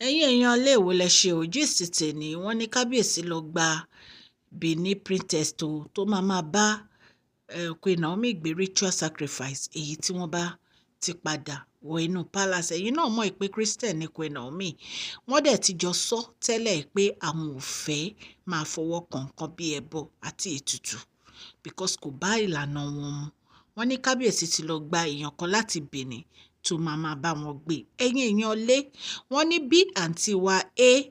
ẹ̀yin èèyàn iléèwé lẹ ṣe ojúṣe tèmi wọ́n ní kábíyèsí lọ gba benin princess tó máa bá Queen Naomi gbé ritual sacrifice èyí tí wọ́n bá ti padà wọ inú palace. ẹ̀yin náà mọ̀ pé Christian ní Queen Naomi wọ́n dẹ̀ ti jọ sọ tẹ́lẹ̀ pé àwọn ò fẹ́ máa fọwọ́ kan nǹkan bí ẹbọ àti ètùtù because kò bá ìlànà wọn mu. wọ́n ní kábíyèsí ti lọ gba èèyàn kan láti Benin tó máa bá wọn gbé. ẹ̀yin èèyàn lé wọ́n ní bí àǹtí wa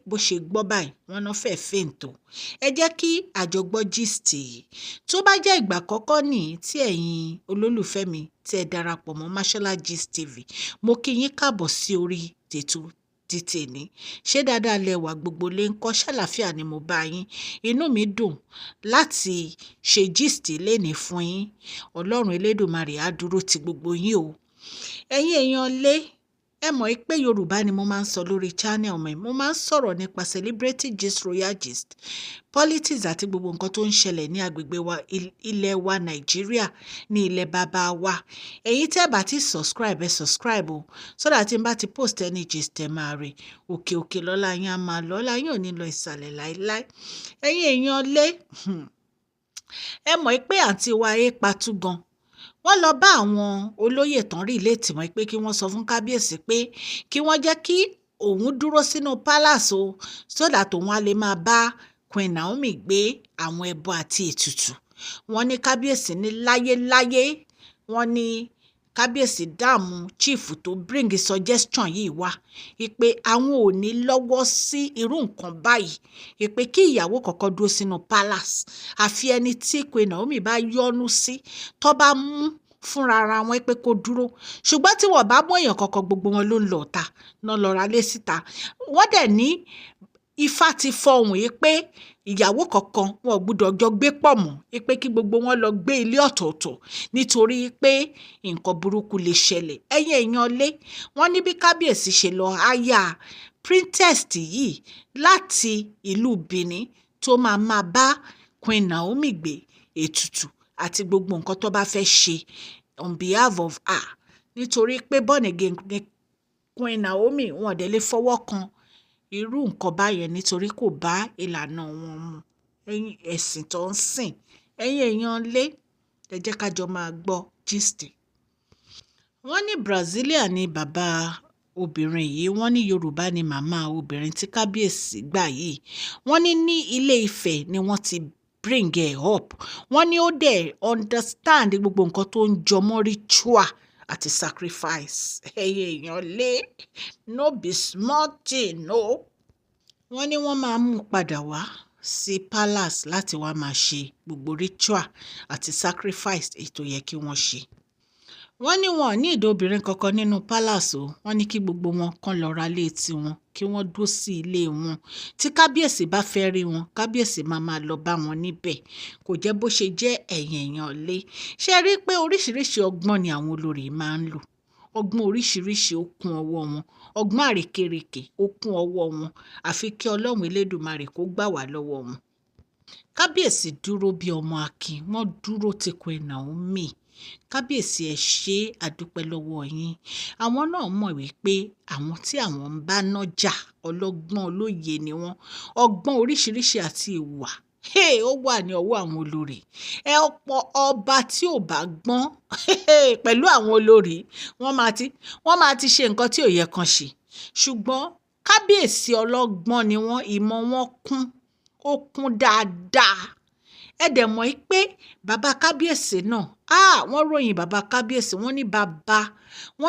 bó ṣe gbọ́ báyìí wọ́n náà fẹ́ fèǹtò. ẹ jẹ́ kí àjọgbọ́ gist yìí tó bá jẹ́ ìgbà àkọ́kọ́ nìyí tí ẹ̀yin olólùfẹ́ mi tí ẹ darapọ̀ mọ́ Mashola Gist TV mo kí yín káàbọ̀ sí orí tètò títèní. ṣé dáadáa lẹwà gbogbo lè ń kọ́ ṣàlàáfíà ni mo bá yín. inú mi dùn láti ṣe gist lénìí fún yín. ọlọ́run elédùmarè á dúró ti gbogbo yín o. ẹ̀yin èèyàn lé ẹ mọ̀ pé yorùbá ni mo máa ń sọ lórí channel mi. mo máa ń sọ̀rọ̀ nípa celebrity gist, royal gist, politics àti gbogbo nǹkan tó ń ṣẹlẹ̀ ní agbègbè wa ilẹ̀ wa nàìjíríà ní ilẹ̀ bàbá wa. èyí tẹ́ bá ti subscribe ẹ subscribe o so that tí n bá ti post any gist ẹ máa rí òkè òkè lọ́la yín á máa lọ́la yín ò ní lọ ìsàlẹ̀ láéláé. ẹ̀yin èèyàn lé ẹ mọ̀ pé àǹtí wa patú gan. wọ́n lọ bá àwọn olóyè tán rí létí mọ́ pé kí wọ́n sọ fún kábíyèsí pé kí wọ́n jẹ́ kí òun dúró sínú palace o so that òun á lè máa bá Queen Naomi gbé àwọn ẹbọ àti ètùtù. wọ́n ní kábíyèsí ní láyéláyé wọ́n ní kábíyèsí dààmú chief tó bring suggestion yìí wá pé àwọn ò ní lọ́wọ́ sí irú nǹkan báyìí pé kí ìyàwó kọ́kọ́ dúró sínú palace àfi ẹni tí Queen Naomi bá yọ́nú sí tó bá mú fúnra ara wọn pé kó dúró. ṣùgbọ́n tí wọ́n bá mú èèyàn kankan gbogbo wọn ló ń lọ ọ̀tá náà lọ ra lé síta. wọ́n dẹ̀ ní ifá ti fọhùn pé ìyàwó kankan wọn ò gbúdọ̀ jọ gbé pọ̀ mọ́ pé kí gbogbo wọn lọ gbé ilé ọ̀tọ̀ọ̀tọ̀ nítorí pé nǹkan burúkú lè ṣẹlẹ̀. ẹ̀yin èèyàn lé wọ́n ní bí kábíyèsí ṣe lọ háyà princess yìí láti ìlú Benin tó máa bá Queen Naomi gbé ètùtù àti gbogbo nǹkan tó bá fẹ́ ṣe on behalf of her nítorí pé born again ní Queen Naomi wọn dẹ̀ lè fọwọ́ kan irú nǹkan báyẹn nítorí kò bá ìlànà wọn mu ẹ̀sìn tó ń sìn. ẹ̀yin èèyàn lé ẹ jẹ́ ká jọ máa gbọ́ gist. wọ́n ní Brazilian ni bàbá obìnrin yìí wọ́n ní Yorùbá ni màmá obìnrin tí kábíyèsí gbà yìí. wọ́n ní Ilé Ifẹ̀ ni wọ́n ti bring her up. wọ́n ní ó dẹ̀ understand gbogbo nǹkan tó ń jọmọ́ ritual àti sacrifice. ẹ̀yin èèyàn lé no be small thing no. wọ́n ní wọ́n máa mú padà wá sí palace láti wá máa ṣe gbogbo ritual àti sacrifice èyí tó yẹ kí wọ́n ṣe. wọ́n ní wọn ò ní ìdí obìnrin kankan nínú palace o. wọ́n ní kí gbogbo wọn kàn lọ ra ilé tiwọn kí wọ́n dúró sí ilé wọn. tí kábíyèsí bá fẹ́ rí wọn kábíyèsí máa lọ bá wọn níbẹ̀. kò jẹ́ bó ṣe jẹ́ ẹ̀yin èèyàn lé. ṣé rí i pé oríṣiríṣi ọgbọ́n ni àwọn olórí máa ń lò. ọgbọ́n oríṣiríṣi ó kún ọwọ́ wọn. ọgbọ́n àrékérekè ó kún ọwọ́ wọn. àfi kí ọlọ́run elédùmarè kó gbà wá lọ́wọ́ wọn. kábíyèsí dúró bí ọmọ akin wọ́n dúró ti Queen Naomi. kábíyèsí ẹ ṣé àdúpẹ́ lọ́wọ́ yín. àwọn náà mọ̀ wípé àwọn tí àwọn ń bá nájà ọlọ́gbọ́n olóye ni wọ́n. ọgbọ́n oríṣiríṣi àti ìwà ó wà ní ọwọ́ àwọn olórí. ọ̀pọ̀ ọba tí ò bá gbọ́n pẹ̀lú àwọn olórí wọ́n máa ti ṣe nǹkan tí ò yẹ kan ṣe. ṣùgbọ́n kábíyèsí ọlọ́gbọ́n ni wọ́n. ìmọ̀ wọn ó kún dáadáa. ẹ dẹ̀ mọ̀ pé bàbá kábíyèsí náà wọ́n ròyìn bàbá kábíyèsí wọ́n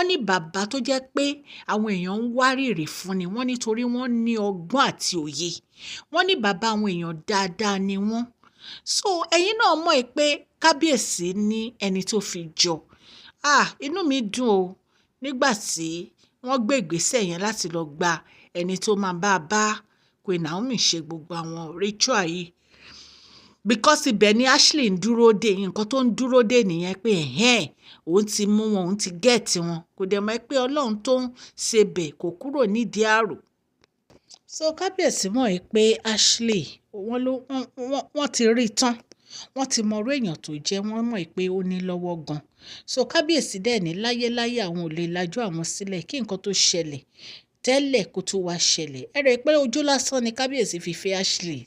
ní bàbá tó jẹ́ pé àwọn èèyàn ń wárìrì fún ni wọ́n nítorí wọ́n ní ọgbọ́n àti òye. wọ́n ní bàbá àwọn èèyàn dáadáa ni wọ́n. so ẹ̀yin náà mọ̀ pé kábíyèsí ní ẹni tó fi jọ. inú mi dùn o nígbà tí wọ́n gbé ìgbésẹ̀ yẹn láti lọ gba ẹni tó máa bá Queen Naomi ṣe gbogbo àwọn ritual yìí because ibẹ̀ ni Ashley ń dúró dé. nǹkan tó ń dúró dé nìyẹn pé òun ti mú wọn òun ti gẹ̀ẹ́tì wọn. kò dẹ̀ mọ̀ pé ọlọ́run tó ń ṣe bẹ̀ kò kúrò nídìí àrò. so kábíyèsí mọ̀ pé Ashley wọ́n ti rí tán. wọ́n ti mọ orú èèyàn tó jẹ́ wọ́n mọ̀ pé ó ní lọ́wọ́ gan. so kábíyèsí dẹ̀ ní láyéláyé àwọn ò lè lajú àwọn sílẹ̀ kí nǹkan tó ṣẹlẹ̀ tẹ́lẹ̀ kó tó wá ṣẹlẹ̀. Ẹ rẹ̀ pé ojú lásán ni kábíyèsí fi fẹ́ Ashley.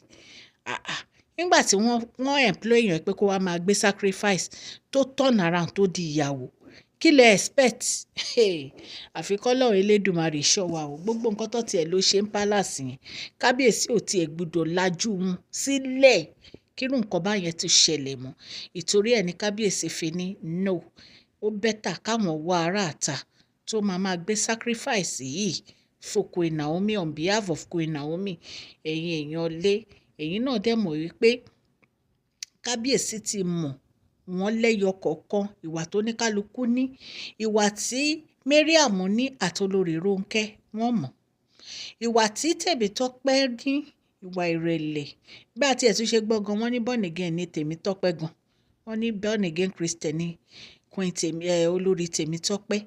Nígbà tí wọ́n employ èèyàn pé kó wá máa gbé sacrifice tó turn around tó di ìyàwó, kí lẹ expect? Àfi k'Ọlọ́run Elédùmarè ṣọ́ wa o. Gbogbo nǹkan tó tiẹ̀ ló ṣe ń palace yẹn, kábíyèsí ò tiẹ̀ gbọdọ̀ lajú wọn sílẹ̀ kírú nǹkan báyẹn ti ṣẹlẹ̀ mọ́. Ìtorí ẹ̀ ní kábíyèsí fi ní no, ó bẹ́tà káwọn wá aráàta tó máa gbé sacrifice yìí fún Queen Naomi on behalf of Queen Naomi. Ẹ̀yin èèyàn lé, ẹ̀yin náà dẹ̀ mọ̀ wípé kábíyèsí ti mọ̀ wọ́n lẹ́yọ kọ̀ọ̀kan ìwà tó ní kálukú ní. Ìwà tí Mariam ní àti olórí Rónkẹ́ wọ́n mọ̀. Ìwà tí Tèmítọ́pẹ́ ní, ìwà ìrẹ̀lẹ̀. Bí àti ẹ̀ tún ṣe gbọ́ gan, wọ́n ní born again ní Tèmítọ́pẹ́ gan. Wọ́n ní born again Christian ní olórí Tèmítọ́pẹ́.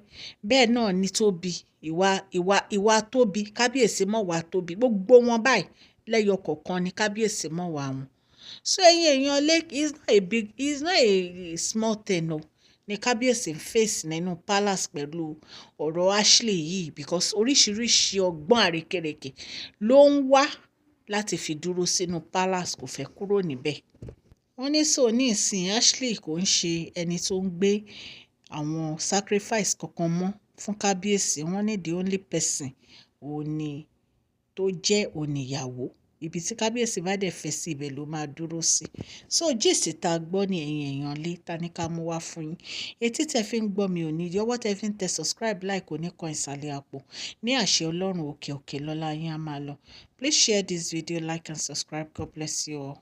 Bẹ́ẹ̀ náà ni Tóbi, ìwà Tóbi, kábíyèsí mọ̀ wá Tóbi. Gbogbo wọn báyìí lẹ́yọ kọ̀ọ̀kan ni kábíyèsí mọ̀ wá wọn. So ẹ̀yin èèyàn lé, it's not a small thing o ní kábíyèsí ń face nínú palace pẹ̀lú ọ̀rọ̀ Ashley yìí, because oríṣiríṣi ọgbọ́n àrékèrèké ló ń wá láti fi dúró sínú palace, kò fẹ́ kúrò níbẹ̀. Wọ́n ní so ní ìsìn Ashley kò ń ṣe ẹni tó ń gbé àwọn sacrifice kankan mọ́ fún kábíyèsí. Wọ́n ní the only person òní tó jẹ́ òníyàwó. Ibi tí kábíyèsí bá dẹ̀ fẹ́ sí ibẹ̀ ló máa dúró sí. So gist tá gbọ́ ní ẹ̀yin èèyàn lé, ta ní ká mú wá fún yín. Etí tẹ fi ń gbọ́ mi ò ní di, ọwọ́ tẹ fi ń tẹ subscribe, like oníkan ìsàlẹ̀ àpò. Ní àṣẹ Ọlọ́run òkè òkè lọ́lá yín á máa lọ. Please share this video, like and subscribe. God bless you all.